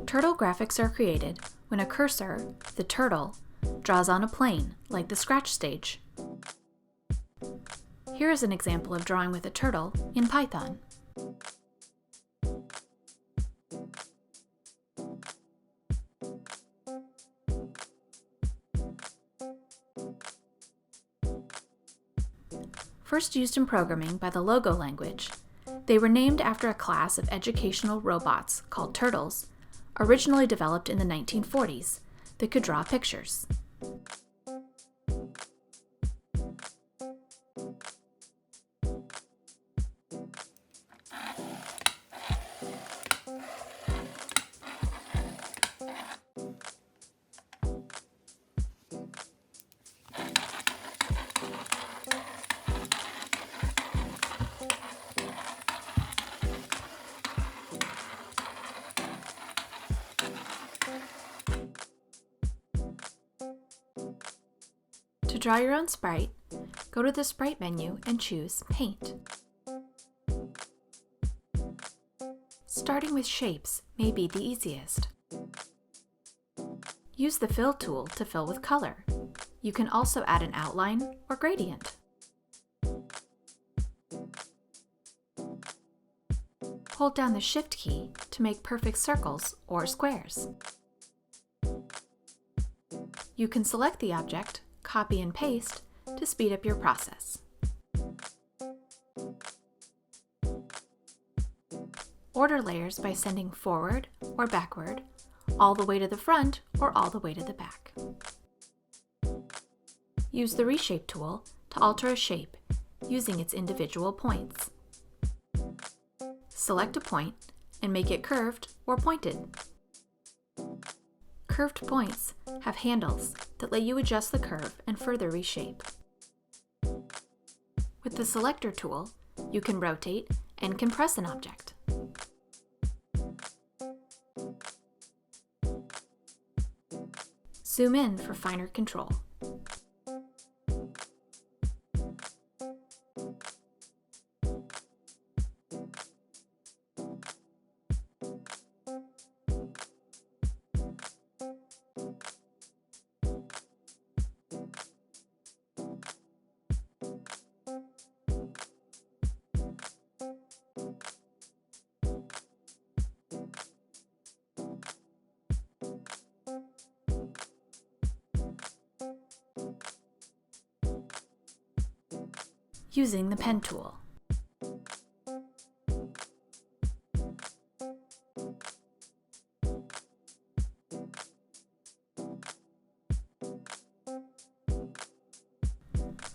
Turtle graphics are created when a cursor, the turtle, draws on a plane, like the scratch stage. Here is an example of drawing with a turtle in Python. First used in programming by the Logo language, they were named after a class of educational robots called turtles, originally developed in the 1940s, that could draw pictures. To draw your own sprite, go to the Sprite menu and choose Paint. Starting with shapes may be the easiest. Use the Fill tool to fill with color. You can also add an outline or gradient. Hold down the Shift key to make perfect circles or squares. You can select the object, copy and paste to speed up your process. Order layers by sending forward or backward, all the way to the front or all the way to the back. Use the Reshape tool to alter a shape using its individual points. Select a point and make it curved or pointed. Curved points have handles that let you adjust the curve and further reshape. With the Selector tool, you can rotate and compress an object. Zoom in for finer control. Using the Pen tool.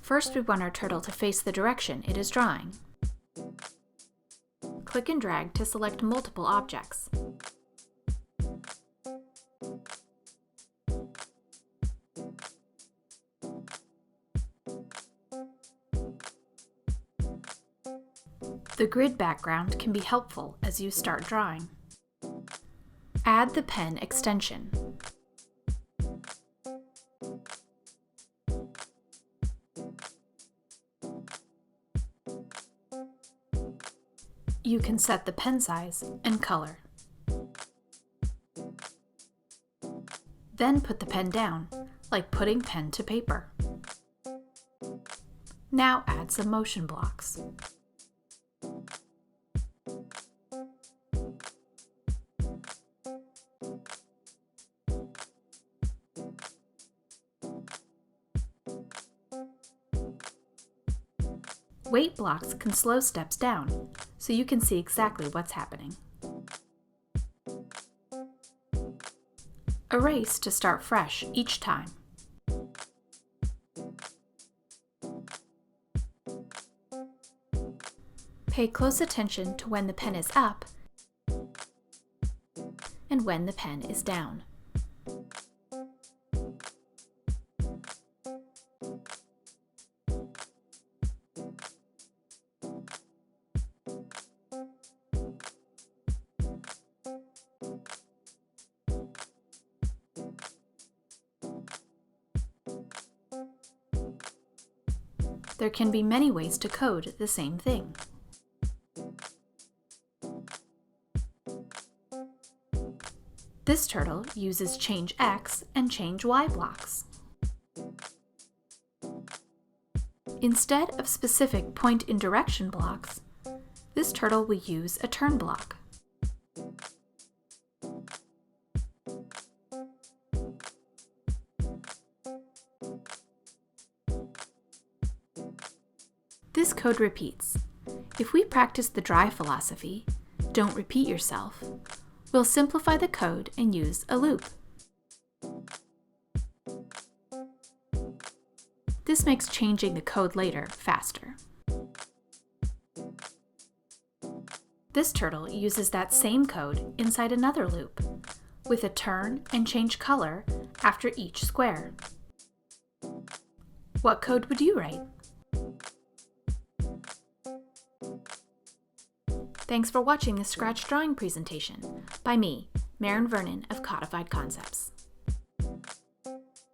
First, we want our turtle to face the direction it is drawing. Click and drag to select multiple objects. The grid background can be helpful as you start drawing. Add the pen extension. You can set the pen size and color. Then put the pen down, like putting pen to paper. Now add some motion blocks. Weight blocks can slow steps down, so you can see exactly what's happening. Erase to start fresh each time. Pay close attention to when the pen is up and when the pen is down. There can be many ways to code the same thing. This turtle uses change X and change Y blocks. Instead of specific point in direction blocks, this turtle will use a turn block. This code repeats. If we practice the dry philosophy, don't repeat yourself, we'll simplify the code and use a loop. This makes changing the code later faster. This turtle uses that same code inside another loop, with a turn and change color after each square. What code would you write? Thanks for watching this Scratch drawing presentation by me, Maren Vernon of Codified Concepts.